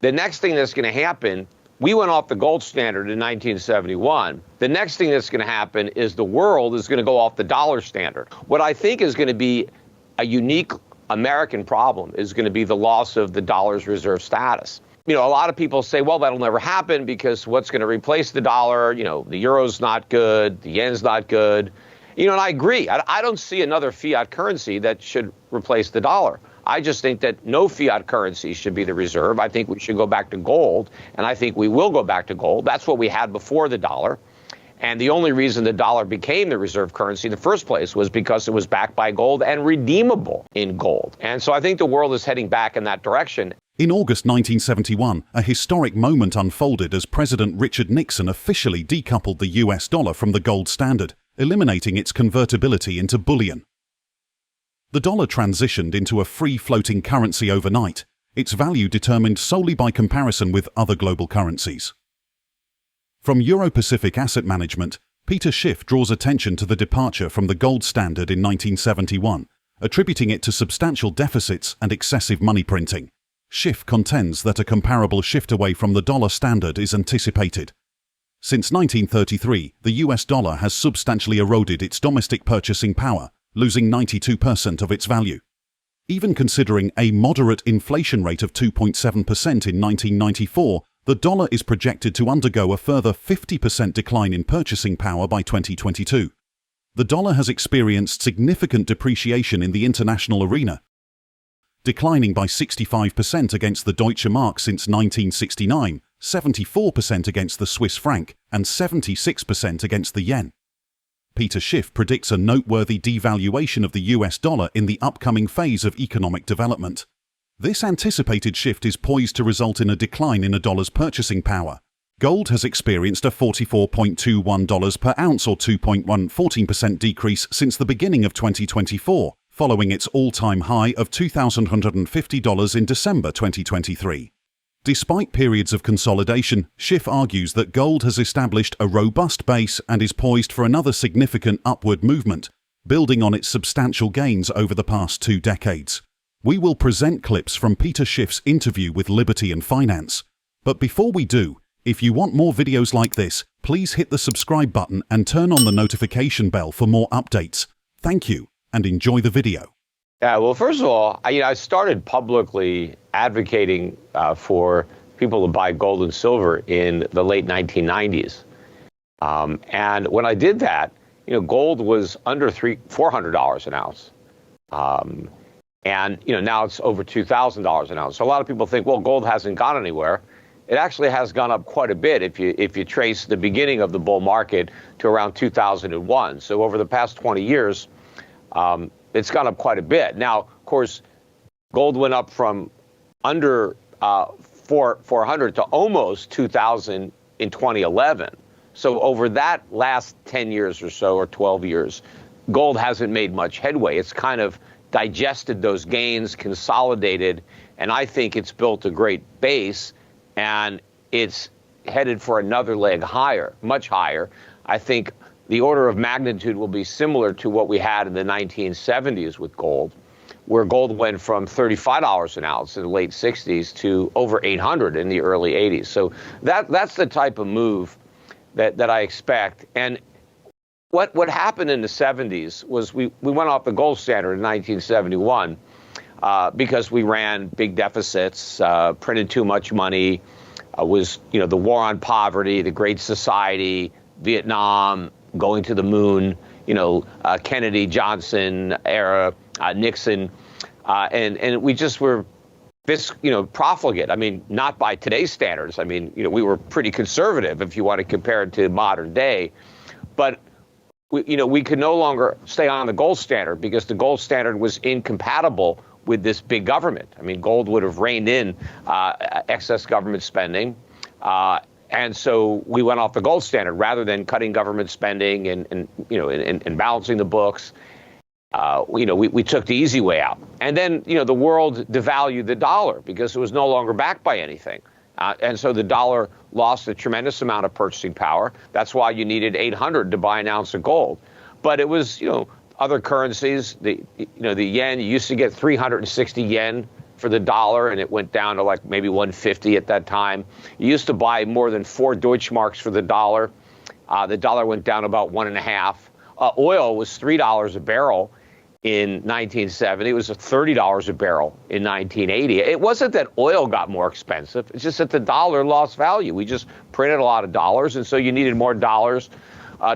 The next thing that's going to happen, we went off the gold standard in 1971. The next thing that's going to happen is the world is going to go off the dollar standard. What I think is going to be a unique American problem is going to be the loss of the dollar's reserve status. A lot of people say, well, that'll never happen because what's going to replace the dollar? The euro's not good, the yen's not good. And I agree. I don't see another fiat currency that should replace the dollar. I just think that no fiat currency should be the reserve. I think we should go back to gold, and I think we will go back to gold. That's what we had before the dollar. And the only reason the dollar became the reserve currency in the first place was because it was backed by gold and redeemable in gold. And so I think the world is heading back in that direction. In August 1971, a historic moment unfolded as President Richard Nixon officially decoupled the US dollar from the gold standard, eliminating its convertibility into bullion. The dollar transitioned into a free-floating currency overnight, its value determined solely by comparison with other global currencies. From Euro-Pacific Asset Management, Peter Schiff draws attention to the departure from the gold standard in 1971, attributing it to substantial deficits and excessive money printing. Schiff contends that a comparable shift away from the dollar standard is anticipated. Since 1933, the US dollar has substantially eroded its domestic purchasing power, losing 92% of its value. Even considering a moderate inflation rate of 2.7% in 1994, the dollar is projected to undergo a further 50% decline in purchasing power by 2022. The dollar has experienced significant depreciation in the international arena, declining by 65% against the Deutsche Mark since 1969, 74% against the Swiss franc, and 76% against the yen. Peter Schiff predicts a noteworthy devaluation of the US dollar in the upcoming phase of economic development. This anticipated shift is poised to result in a decline in a dollar's purchasing power. Gold has experienced a $44.21 per ounce or 2.14% decrease since the beginning of 2024, following its all-time high of $2,150 in December 2023. Despite periods of consolidation, Schiff argues that gold has established a robust base and is poised for another significant upward movement, building on its substantial gains over the past 2 decades. We will present clips from Peter Schiff's interview with Liberty and Finance. But before we do, if you want more videos like this, please hit the subscribe button and turn on the notification bell for more updates. Thank you, and enjoy the video. Yeah, well, first of all, I started publicly advocating for people to buy gold and silver in the late 1990s. And when I did that, gold was under $400 an ounce. And now it's over $2,000 an ounce. So a lot of people think, well, gold hasn't gone anywhere. It actually has gone up quite a bit if you trace the beginning of the bull market to around 2001. So over the past 20 years, it's gone up quite a bit. Now, of course, gold went up from under 400 to almost 2,000 in 2011. So over that last 10 years or so, or 12 years, gold hasn't made much headway. It's kind of digested those gains, consolidated, and I think it's built a great base, and it's headed for another leg higher, much higher. I think the order of magnitude will be similar to what we had in the 1970s with gold, where gold went from $35 an ounce in the late 60s to over $800 in the early 80s. So that's the type of move that I expect. And what happened in the 70s was we went off the gold standard in 1971 because we ran big deficits, printed too much money, was the war on poverty, the Great Society, Vietnam, going to the moon, Kennedy, Johnson era, Nixon, and we just were this, profligate. I mean, not by today's standards. I mean, we were pretty conservative if you want to compare it to modern day, but we could no longer stay on the gold standard because the gold standard was incompatible with this big government. I mean, gold would have reined in excess government spending. And so we went off the gold standard rather than cutting government spending and balancing the books. We took the easy way out. And then, the world devalued the dollar because it was no longer backed by anything. And so the dollar lost a tremendous amount of purchasing power. That's why you needed 800 to buy an ounce of gold. But it was, other currencies, the yen, you used to get 360 yen for the dollar, and it went down to like maybe 150 at that time. You used to buy more than 4 Deutsche Marks for the dollar. The dollar went down about 1.5. Oil was $3 a barrel in 1970. It was $30 a barrel in 1980. It wasn't that oil got more expensive. It's just that the dollar lost value. We just printed a lot of dollars, and so you needed more dollars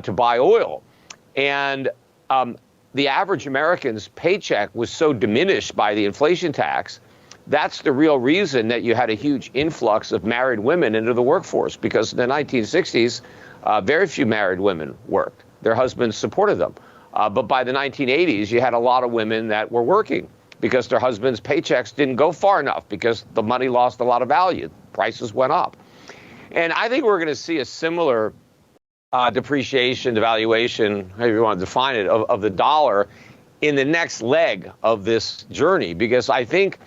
to buy oil. And the average American's paycheck was so diminished by the inflation tax. That's the real reason that you had a huge influx of married women into the workforce, because in the 1960s, very few married women worked. Their husbands supported them. But by the 1980s, you had a lot of women that were working because their husbands' paychecks didn't go far enough because the money lost a lot of value. Prices went up. And I think we're going to see a similar depreciation, devaluation, however you want to define it, of the dollar in the next leg of this journey, because I think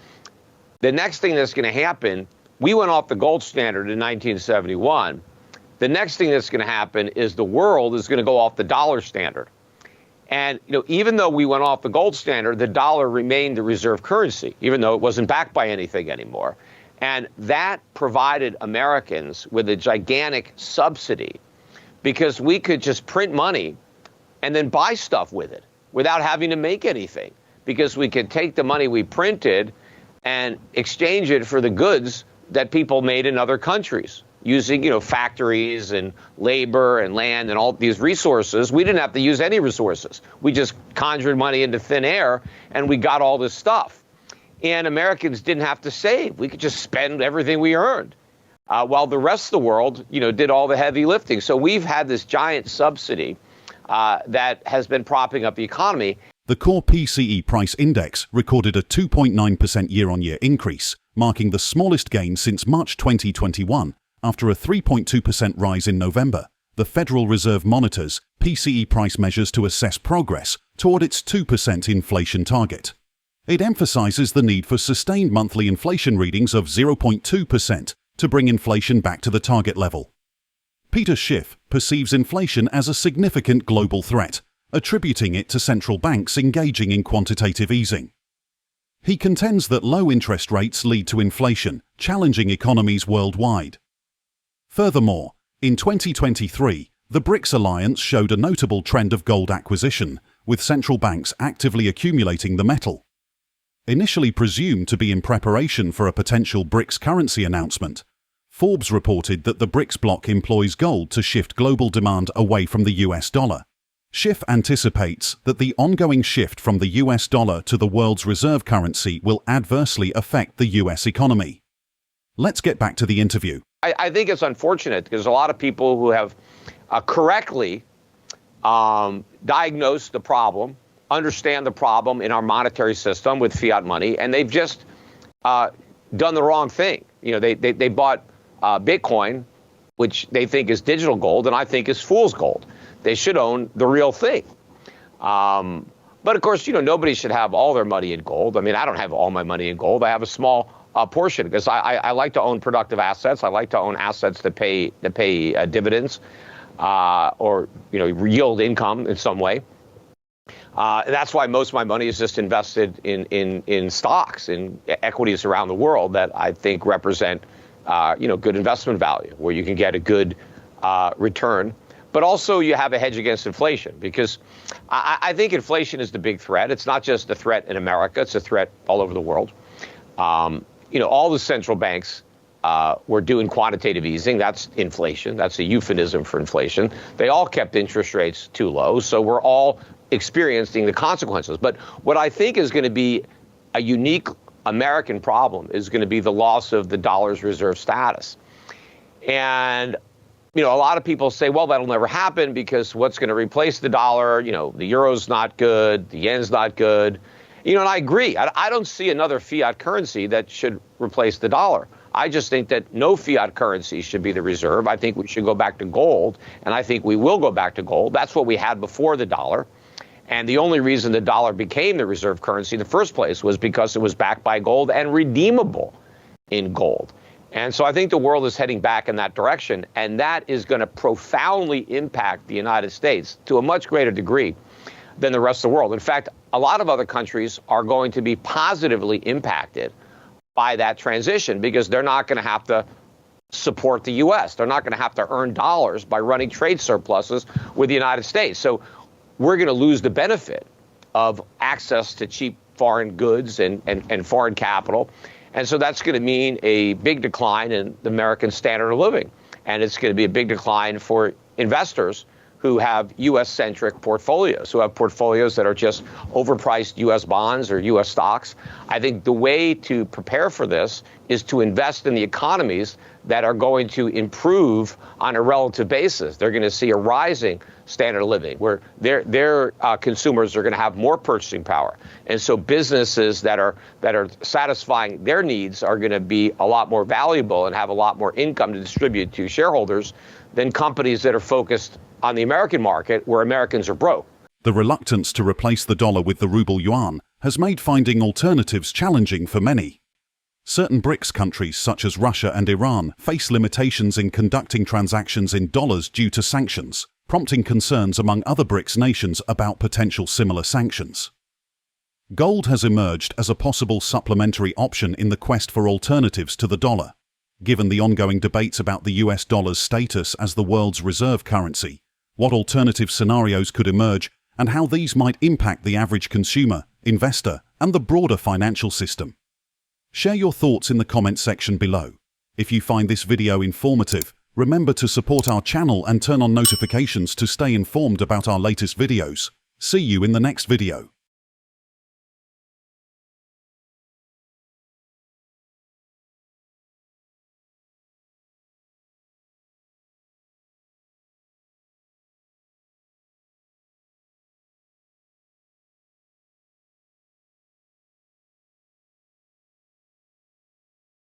the next thing that's going to happen, we went off the gold standard in 1971. The next thing that's going to happen is the world is going to go off the dollar standard. And even though we went off the gold standard, the dollar remained the reserve currency, even though it wasn't backed by anything anymore. And that provided Americans with a gigantic subsidy, because we could just print money and then buy stuff with it without having to make anything, because we could take the money we printed and exchange it for the goods that people made in other countries using, factories and labor and land and all these resources. We didn't have to use any resources. We just conjured money into thin air and we got all this stuff. And Americans didn't have to save. We could just spend everything we earned, while the rest of the world, did all the heavy lifting. So we've had this giant subsidy that has been propping up the economy. The core PCE price index recorded a 2.9% year-on-year increase, marking the smallest gain since March 2021, after a 3.2% rise in November. The Federal Reserve monitors PCE price measures to assess progress toward its 2% inflation target. It emphasizes the need for sustained monthly inflation readings of 0.2% to bring inflation back to the target level. Peter Schiff perceives inflation as a significant global threat, attributing it to central banks engaging in quantitative easing. He contends that low interest rates lead to inflation, challenging economies worldwide. Furthermore, in 2023, the BRICS alliance showed a notable trend of gold acquisition, with central banks actively accumulating the metal. Initially presumed to be in preparation for a potential BRICS currency announcement, Forbes reported that the BRICS bloc employs gold to shift global demand away from the US dollar. Schiff anticipates that the ongoing shift from the US dollar to the world's reserve currency will adversely affect the US economy. Let's get back to the interview. I think it's unfortunate because a lot of people who have correctly diagnosed the problem, understand the problem in our monetary system with fiat money, and they've just done the wrong thing. They bought Bitcoin, which they think is digital gold, and I think is fool's gold. They should own the real thing. But of course, nobody should have all their money in gold. I mean, I don't have all my money in gold. I have a small portion because I like to own productive assets. I like to own assets that pay dividends or yield income in some way. That's why most of my money is just invested in stocks, in equities around the world that I think represent good investment value, where you can get a good return. But also you have a hedge against inflation, because I think inflation is the big threat. It's not just a threat in America. It's a threat all over the world. All the central banks were doing quantitative easing. That's inflation. That's a euphemism for inflation. They all kept interest rates too low. So we're all experiencing the consequences. But what I think is going to be a unique American problem is going to be the loss of the dollar's reserve status. And a lot of people say, well, that'll never happen because what's going to replace the dollar? The euro's not good. The yen's not good. And I agree. I don't see another fiat currency that should replace the dollar. I just think that no fiat currency should be the reserve. I think we should go back to gold, and I think we will go back to gold. That's what we had before the dollar. And the only reason the dollar became the reserve currency in the first place was because it was backed by gold and redeemable in gold. And so I think the world is heading back in that direction, and that is going to profoundly impact the United States to a much greater degree than the rest of the world. In fact, a lot of other countries are going to be positively impacted by that transition because they're not going to have to support the U.S. They're not going to have to earn dollars by running trade surpluses with the United States. So we're going to lose the benefit of access to cheap foreign goods and foreign capital. And so that's going to mean a big decline in the American standard of living. And it's going to be a big decline for investors who have U.S.-centric portfolios, who have portfolios that are just overpriced U.S. bonds or U.S. stocks. I think the way to prepare for this is to invest in the economies that are going to improve on a relative basis. They're going to see a rising standard of living where their consumers are going to have more purchasing power. And so businesses that are satisfying their needs are going to be a lot more valuable and have a lot more income to distribute to shareholders than companies that are focused on the American market where Americans are broke. The reluctance to replace the dollar with the ruble yuan has made finding alternatives challenging for many. Certain BRICS countries such as Russia and Iran face limitations in conducting transactions in dollars due to sanctions, prompting concerns among other BRICS nations about potential similar sanctions. Gold has emerged as a possible supplementary option in the quest for alternatives to the dollar. Given the ongoing debates about the US dollar's status as the world's reserve currency, what alternative scenarios could emerge, and how these might impact the average consumer, investor, and the broader financial system. Share your thoughts in the comment section below. If you find this video informative, remember to support our channel and turn on notifications to stay informed about our latest videos. See you in the next video.